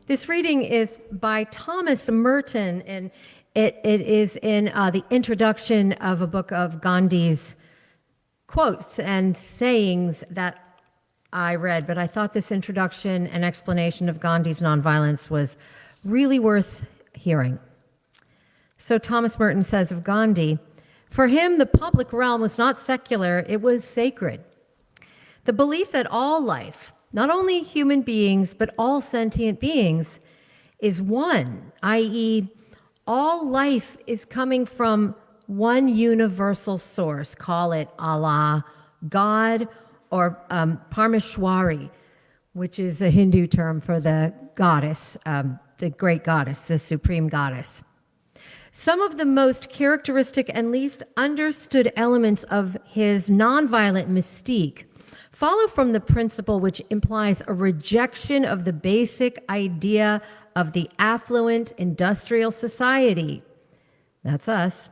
This reading is by Thomas Merton, and it is in the introduction of a book of Gandhi's quotes and sayings that I read, but I thought this introduction and explanation of Gandhi's nonviolence was really worth hearing. So Thomas Merton says of Gandhi, "For him, the public realm was not secular, it was sacred. The belief that all life, not only human beings, but all sentient beings, is one, i.e., all life is coming from one universal source, call it Allah, God, or Parmeshwari, which is a Hindu term for the goddess, the great goddess, the supreme goddess. Some of the most characteristic and least understood elements of his nonviolent mystique follow from the principle which implies a rejection of the basic idea of the affluent industrial society. That's us.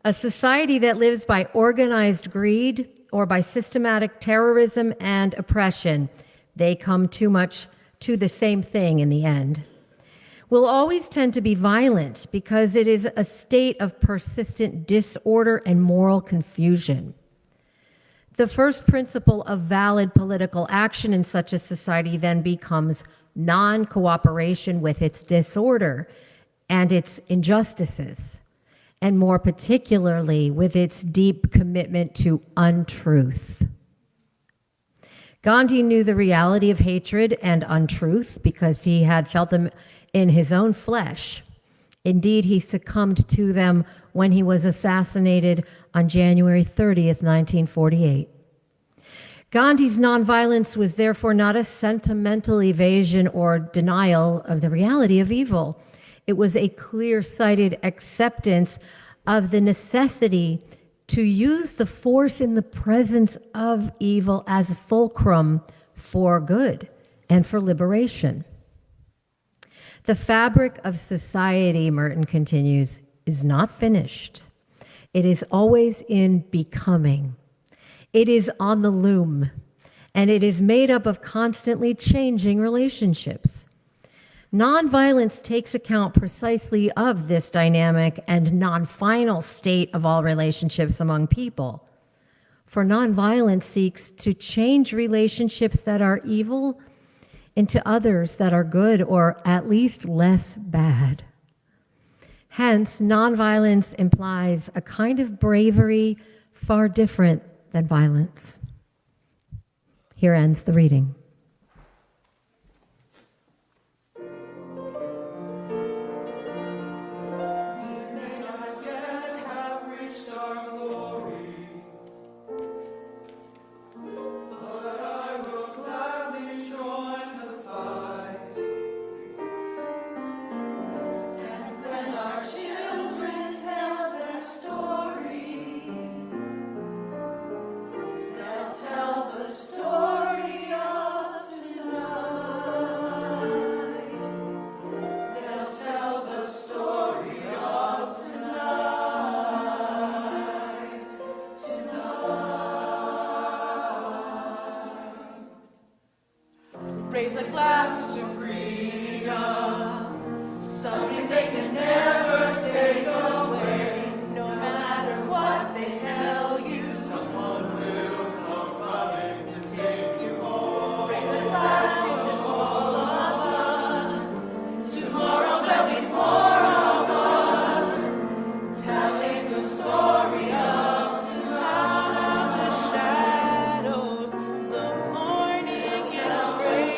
A society that lives by organized greed or by systematic terrorism and oppression. They come too much to the same thing in the end. Will always tend to be violent because it is a state of persistent disorder and moral confusion. The first principle of valid political action in such a society then becomes non-cooperation with its disorder and its injustices, and more particularly with its deep commitment to untruth. Gandhi knew the reality of hatred and untruth because he had felt them in his own flesh. Indeed, he succumbed to them when he was assassinated on January 30th, 1948. Gandhi's nonviolence was therefore not a sentimental evasion or denial of the reality of evil. It was a clear-sighted acceptance of the necessity to use the force in the presence of evil as fulcrum for good and for liberation. The fabric of society, Merton continues, is not finished. It is always in becoming. It is on the loom, and it is made up of constantly changing relationships. Nonviolence takes account precisely of this dynamic and non-final state of all relationships among people. For nonviolence seeks to change relationships that are evil into others that are good or at least less bad. Hence, nonviolence implies a kind of bravery far different than violence. Here ends the reading. Raise a glass to freedom, something they can never take away. No matter what they tell you, someone will come running to take you home. Raise a glass to all of us. Tomorrow there'll be more of us, telling the story of tonight. The shadows, the morning is great.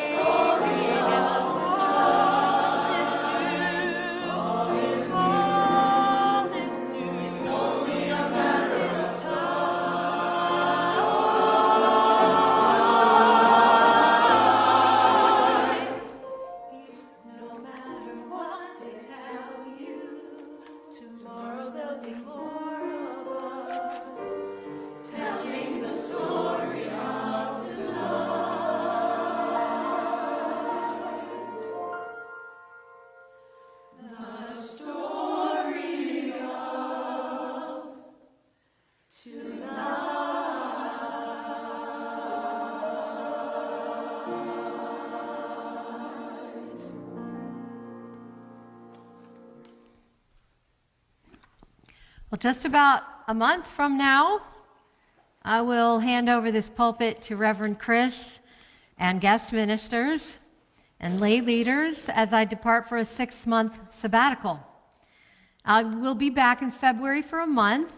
Well, just about a month from now, I will hand over this pulpit to Reverend Chris and guest ministers and lay leaders as I depart for a 6-month sabbatical. I will be back in February for a month,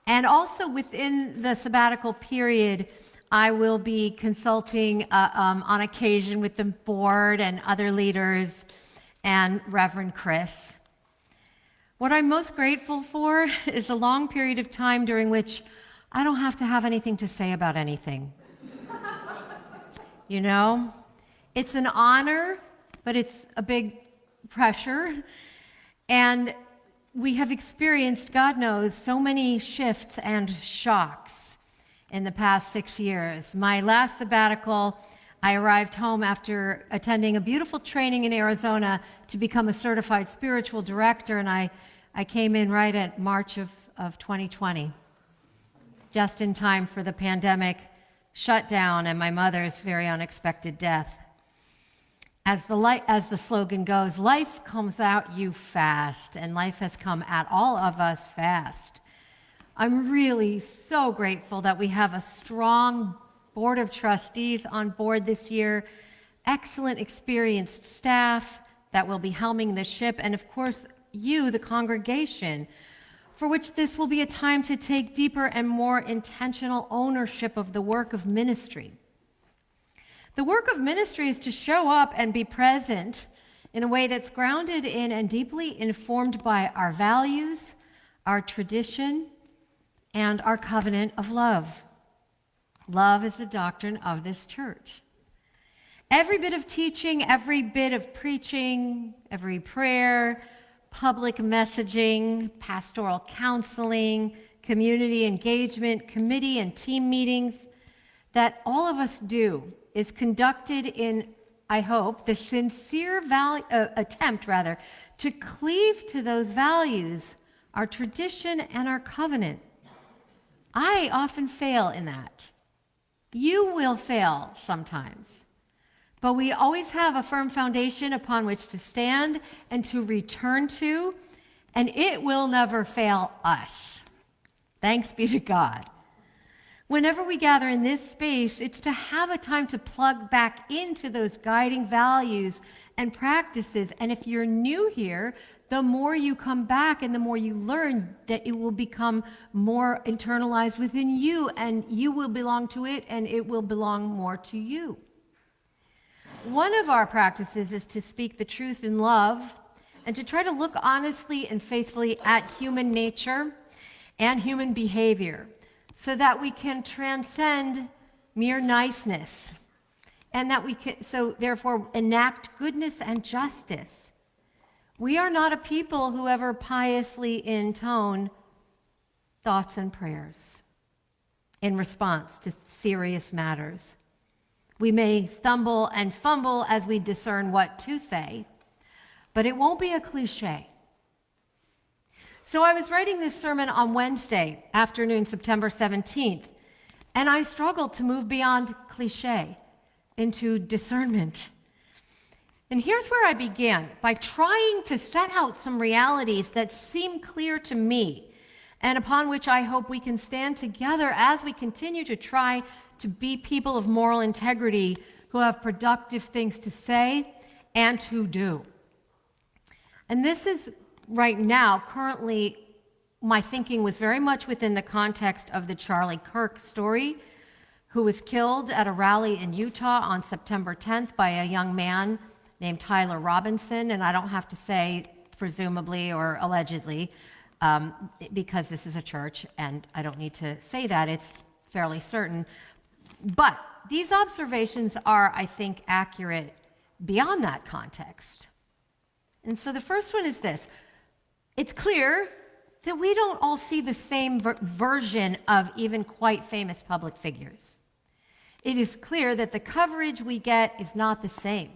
and also within the sabbatical period, I will be consulting on occasion with the board and other leaders and Reverend Chris. What I'm most grateful for is a long period of time during which I don't have to have anything to say about anything. You know, it's an honor, but it's a big pressure. And we have experienced, God knows, so many shifts and shocks in the past 6 years. My last sabbatical, I arrived home after attending a beautiful training in Arizona to become a certified spiritual director, and I came in right at March of 2020, just in time for the pandemic shutdown and my mother's very unexpected death. As the slogan goes, life comes at you fast, and life has come at all of us fast. I'm really so grateful that we have a strong board of trustees on board this year, excellent experienced staff that will be helming the ship, and of course, you, the congregation, for which this will be a time to take deeper and more intentional ownership of the work of ministry. The work of ministry is to show up and be present in a way that's grounded in and deeply informed by our values, our tradition, and our covenant of love. Love is the doctrine of this church. Every bit of teaching, every bit of preaching, every prayer, public messaging, pastoral counseling, community engagement, committee and team meetings that all of us do is conducted in, I hope, the sincere attempt to cleave to those values, our tradition and our covenant. I often fail in that. You will fail sometimes. But we always have a firm foundation upon which to stand and to return to, and it will never fail us. Thanks be to God. Whenever we gather in this space, it's to have a time to plug back into those guiding values and practices. And if you're new here, the more you come back and the more you learn, that it will become more internalized within you, and you will belong to it, and it will belong more to you. One of our practices is to speak the truth in love and to try to look honestly and faithfully at human nature and human behavior so that we can transcend mere niceness and that we can, so therefore, enact goodness and justice. We are not a people who ever piously intone thoughts and prayers in response to serious matters. We may stumble and fumble as we discern what to say, but it won't be a cliche. So I was writing this sermon on Wednesday afternoon, September 17th, and I struggled to move beyond cliche into discernment. And here's where I began, by trying to set out some realities that seem clear to me and upon which I hope we can stand together as we continue to try to be people of moral integrity who have productive things to say and to do. And this is right now, currently, my thinking was very much within the context of the Charlie Kirk story, who was killed at a rally in Utah on September 10th by a young man named Tyler Robinson. And I don't have to say presumably or allegedly, because this is a church and I don't need to say that, it's fairly certain. But these observations are, I think, accurate beyond that context. And so the first one is this. It's clear that we don't all see the same version of even quite famous public figures. It is clear that the coverage we get is not the same.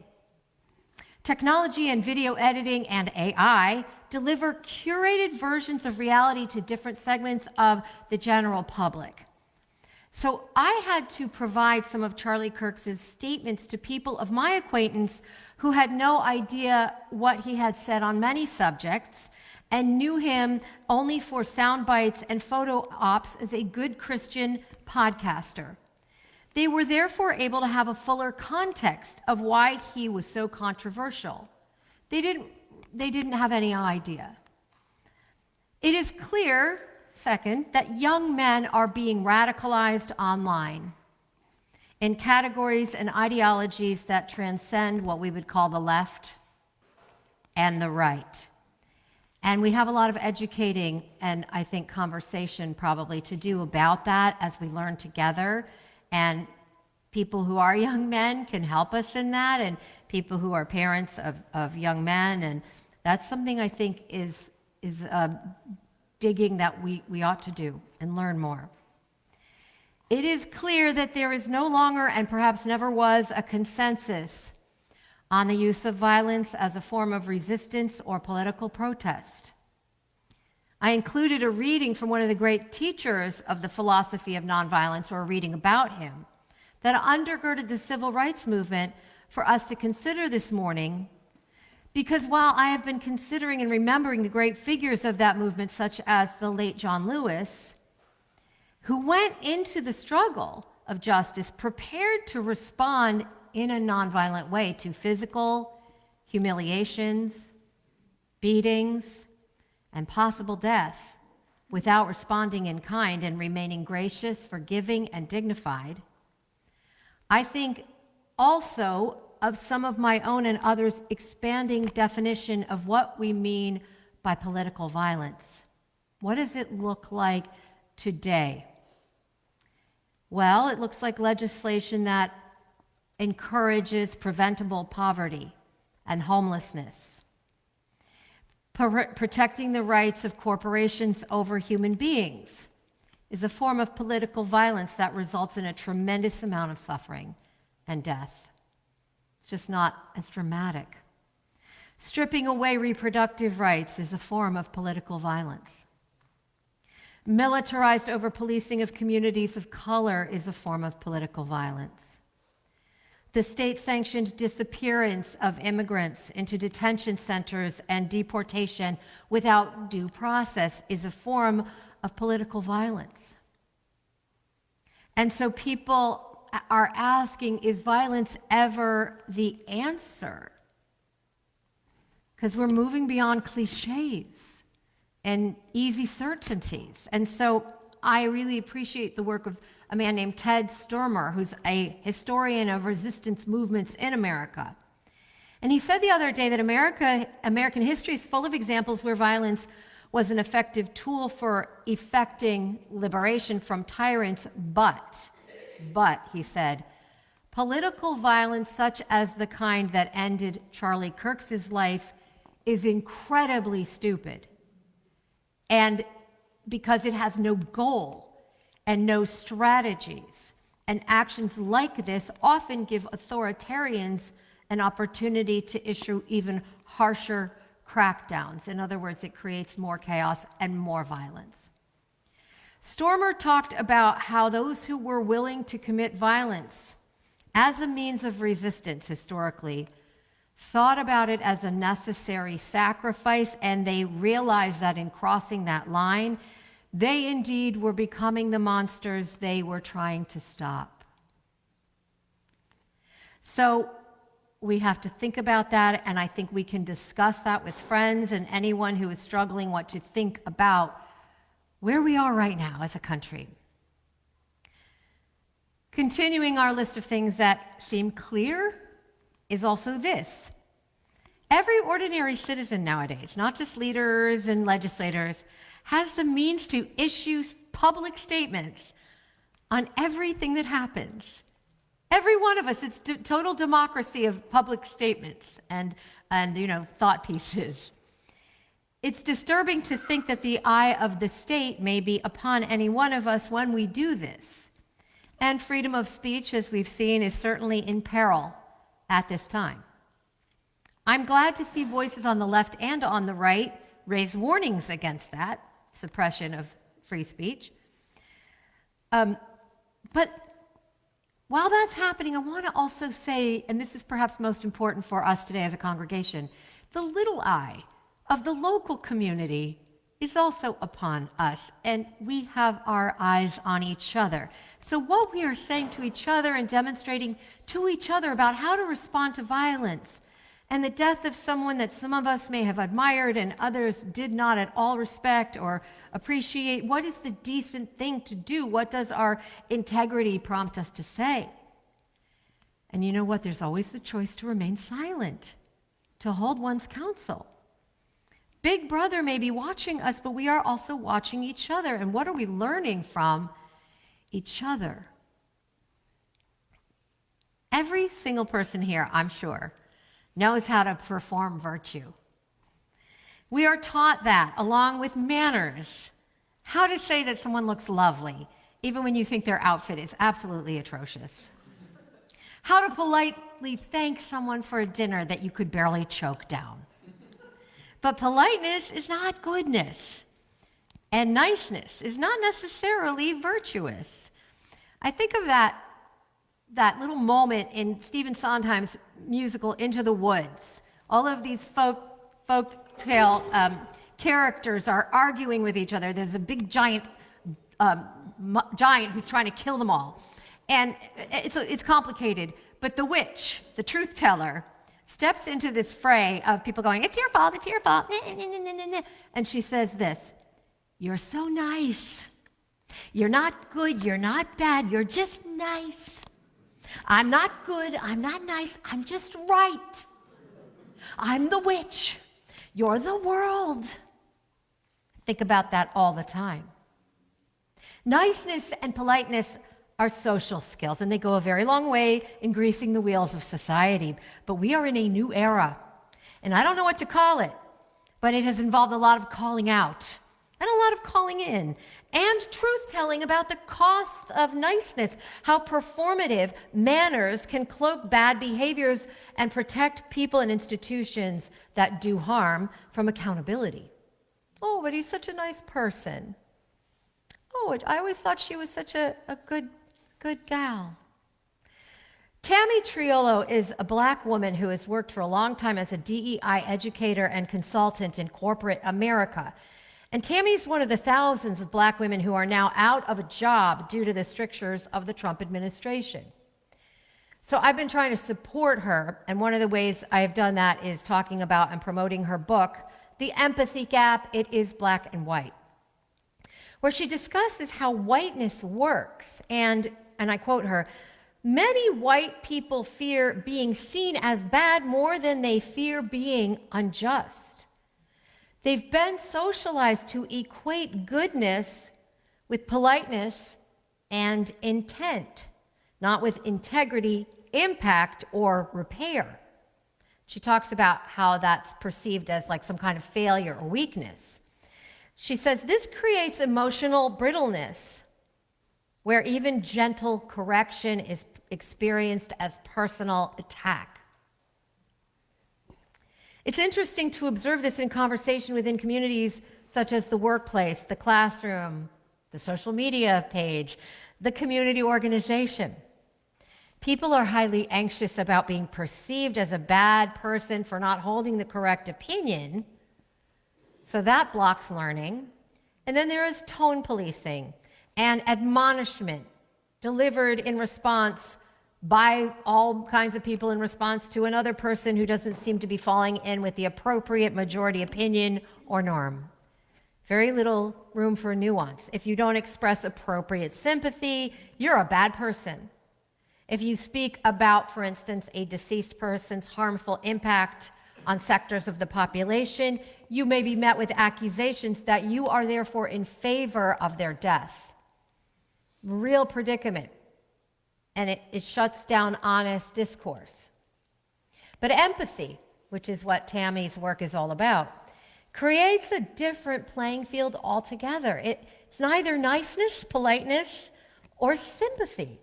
Technology and video editing and AI deliver curated versions of reality to different segments of the general public. So I had to provide some of Charlie Kirk's statements to people of my acquaintance who had no idea what he had said on many subjects, and knew him only for sound bites and photo ops as a good Christian podcaster. They were therefore able to have a fuller context of why he was so controversial. They didn't have any idea. It is clear, second, that young men are being radicalized online in categories and ideologies that transcend what we would call the left and the right. And we have a lot of educating and I think conversation probably to do about that as we learn together. And people who are young men can help us in that, and people who are parents of young men. And that's something I think is digging that we ought to do and learn more. It is clear that there is no longer, and perhaps never was, a consensus on the use of violence as a form of resistance or political protest. I included a reading from one of the great teachers of the philosophy of nonviolence, or a reading about him, that undergirded the civil rights movement for us to consider this morning, because while I have been considering and remembering the great figures of that movement, such as the late John Lewis, who went into the struggle of justice prepared to respond in a nonviolent way to physical humiliations, beatings, and possible death, without responding in kind and remaining gracious, forgiving, and dignified, I think also of some of my own and others' expanding definition of what we mean by political violence. What does it look like today? Well, it looks like legislation that encourages preventable poverty and homelessness, protecting the rights of corporations over human beings is a form of political violence that results in a tremendous amount of suffering and death. It's just not as dramatic. Stripping away reproductive rights is a form of political violence. Militarized over-policing of communities of color is a form of political violence. The state-sanctioned disappearance of immigrants into detention centers and deportation without due process is a form of political violence. And so people are asking, is violence ever the answer? Because we're moving beyond cliches and easy certainties. And so I really appreciate the work of a man named Ted Sturmer, who's a historian of resistance movements in America. And he said the other day that American history is full of examples where violence was an effective tool for effecting liberation from tyrants, but, he said, political violence such as the kind that ended Charlie Kirk's life is incredibly stupid. And because it has no goal and no strategies, and actions like this often give authoritarians an opportunity to issue even harsher crackdowns. In other words, it creates more chaos and more violence. Stormer talked about how those who were willing to commit violence as a means of resistance historically thought about it as a necessary sacrifice, and they realized that in crossing that line, they indeed were becoming the monsters they were trying to stop. So we have to think about that, and I think we can discuss that with friends and anyone who is struggling what to think about where we are right now as a country. Continuing our list of things that seem clear is also this. Every ordinary citizen nowadays, not just leaders and legislators, has the means to issue public statements on everything that happens. Every one of us, it's total democracy of public statements and thought pieces. It's disturbing to think that the eye of the state may be upon any one of us when we do this. And freedom of speech, as we've seen, is certainly in peril at this time. I'm glad to see voices on the left and on the right raise warnings against that suppression of free speech. But while that's happening, I want to also say, and this is perhaps most important for us today as a congregation, the little I of the local community is also upon us, and we have our eyes on each other. So what we are saying to each other and demonstrating to each other about how to respond to violence and the death of someone that some of us may have admired and others did not at all respect or appreciate, what is the decent thing to do? What does our integrity prompt us to say? And you know what? There's always the choice to remain silent, to hold one's counsel. Big Brother may be watching us, but we are also watching each other. And what are we learning from each other? Every single person here, I'm sure, knows how to perform virtue. We are taught that, along with manners, how to say that someone looks lovely, even when you think their outfit is absolutely atrocious. How to politely thank someone for a dinner that you could barely choke down. But politeness is not goodness, and niceness is not necessarily virtuous. I think of that little moment in Stephen Sondheim's musical Into the Woods. All of these folk tale characters are arguing with each other. There's a big giant who's trying to kill them all. And it's complicated, but the witch, the truth teller, steps into this fray of people going, it's your fault, and she says this, you're so nice. You're not good, you're not bad, you're just nice. I'm not good, I'm not nice, I'm just right. I'm the witch, you're the world. Think about that all the time. Niceness and politeness are social skills, and they go a very long way in greasing the wheels of society. But we are in a new era, and I don't know what to call it, but it has involved a lot of calling out and a lot of calling in and truth-telling about the costs of niceness, how performative manners can cloak bad behaviors and protect people and institutions that do harm from accountability. Oh, but he's such a nice person. Oh, I always thought she was such a good gal. Tammy Triolo is a Black woman who has worked for a long time as a DEI educator and consultant in corporate America. And Tammy's one of the thousands of Black women who are now out of a job due to the strictures of the Trump administration. So I've been trying to support her, and one of the ways I have done that is talking about and promoting her book, The Empathy Gap, It Is Black and White, where she discusses how whiteness works. And I quote her, many white people fear being seen as bad more than they fear being unjust. They've been socialized to equate goodness with politeness and intent, not with integrity, impact, or repair. She talks about how that's perceived as like some kind of failure or weakness. She says this creates emotional brittleness, where even gentle correction is experienced as personal attack. It's interesting to observe this in conversation within communities such as the workplace, the classroom, the social media page, the community organization. People are highly anxious about being perceived as a bad person for not holding the correct opinion, so that blocks learning. And then there is tone policing and admonishment delivered in response by all kinds of people in response to another person who doesn't seem to be falling in with the appropriate majority opinion or norm. Very little room for nuance. If you don't express appropriate sympathy, you're a bad person. If you speak about, for instance, a deceased person's harmful impact on sectors of the population, you may be met with accusations that you are therefore in favor of their death. Real predicament. And it shuts down honest discourse. But empathy, which is what Tammy's work is all about, creates a different playing field altogether. It's neither niceness, politeness, or sympathy.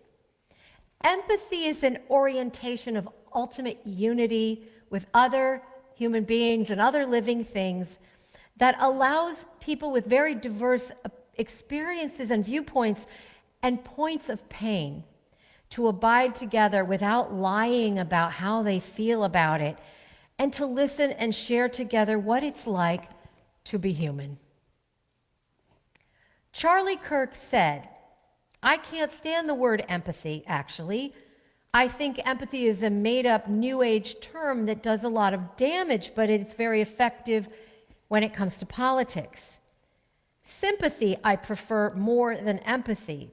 Empathy is an orientation of ultimate unity with other human beings and other living things that allows people with very diverse experiences and viewpoints and points of pain to abide together without lying about how they feel about it and to listen and share together what it's like to be human. Charlie Kirk said, I can't stand the word empathy, actually. I think empathy is a made-up New Age term that does a lot of damage, but it's very effective when it comes to politics. Sympathy, I prefer more than empathy.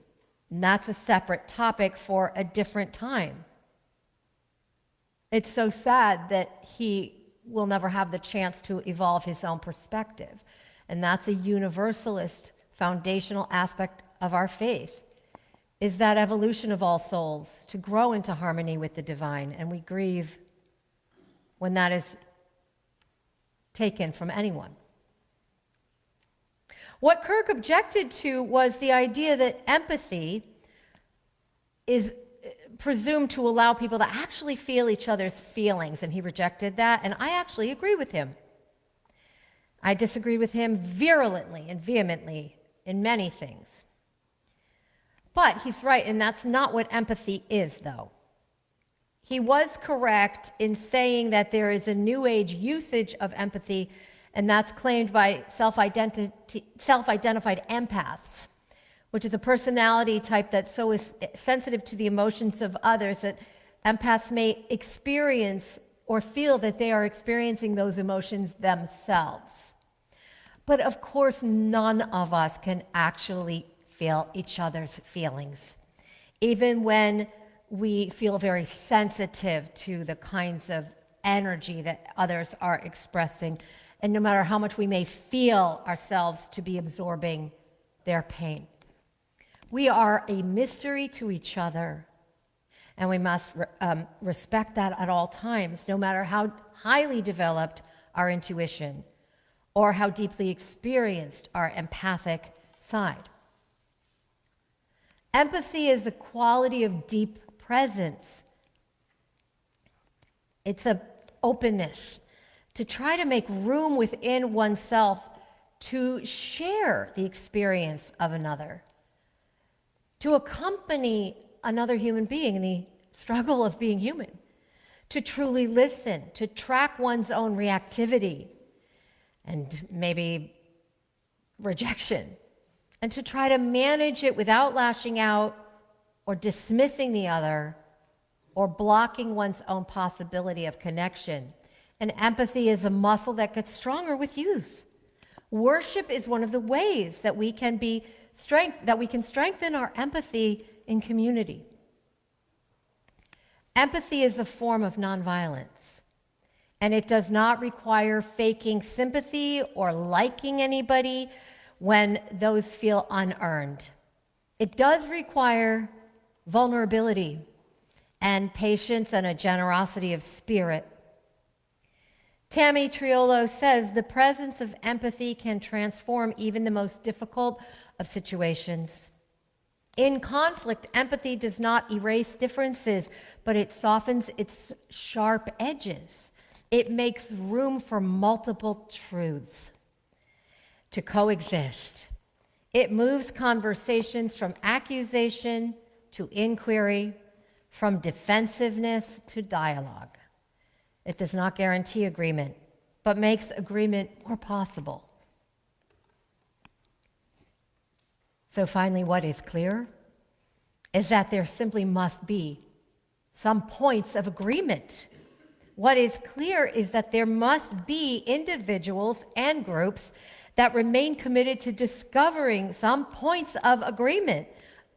And that's a separate topic for a different time. It's so sad that he will never have the chance to evolve his own perspective. And that's a universalist, foundational aspect of our faith, is that evolution of all souls, to grow into harmony with the divine. And we grieve when that is taken from anyone. What Kirk objected to was the idea that empathy is presumed to allow people to actually feel each other's feelings, and he rejected that, and I actually agree with him. I disagree with him virulently and vehemently in many things. But he's right, and that's not what empathy is, though. He was correct in saying that there is a New Age usage of empathy, and that's claimed by self-identified empaths, which is a personality type that so is sensitive to the emotions of others that empaths may experience or feel that they are experiencing those emotions themselves. But of course, none of us can actually feel each other's feelings, even when we feel very sensitive to the kinds of energy that others are expressing, and no matter how much we may feel ourselves to be absorbing their pain. We are a mystery to each other, and we must respect that at all times, no matter how highly developed our intuition or how deeply experienced our empathic side. Empathy is a quality of deep presence. It's an openness to try to make room within oneself to share the experience of another, to accompany another human being in the struggle of being human, to truly listen, to track one's own reactivity and maybe rejection, and to try to manage it without lashing out or dismissing the other or blocking one's own possibility of connection. And empathy is a muscle that gets stronger with use. Worship is one of the ways that we can strengthen our empathy in community. Empathy is a form of nonviolence, and it does not require faking sympathy or liking anybody when those feel unearned. It does require vulnerability and patience and a generosity of spirit. Tammy Triolo says, the presence of empathy can transform even the most difficult of situations. In conflict, empathy does not erase differences, but it softens its sharp edges. It makes room for multiple truths to coexist. It moves conversations from accusation to inquiry, from defensiveness to dialogue. It does not guarantee agreement, but makes agreement more possible. So finally, what is clear is that there simply must be some points of agreement. What is clear is that there must be individuals and groups that remain committed to discovering some points of agreement,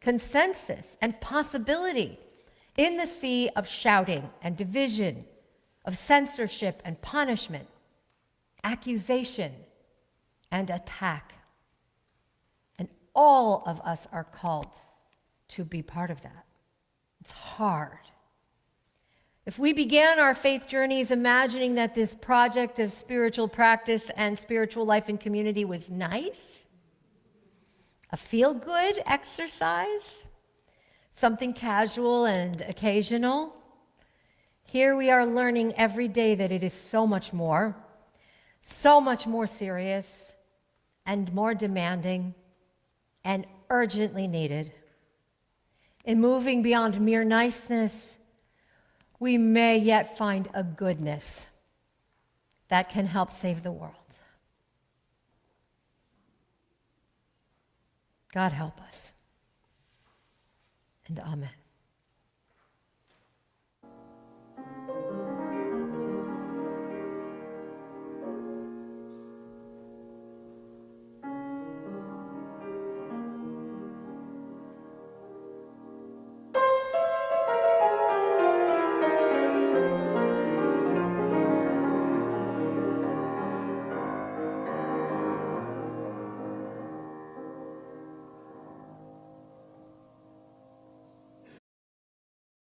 consensus, and possibility in the sea of shouting and division, of censorship and punishment, accusation and attack. And all of us are called to be part of that. It's hard. If we began our faith journeys imagining that this project of spiritual practice and spiritual life and community was nice, a feel-good exercise, something casual and occasional, here we are learning every day that it is so much more serious and more demanding and urgently needed. In moving beyond mere niceness, we may yet find a goodness that can help save the world. God help us. And amen.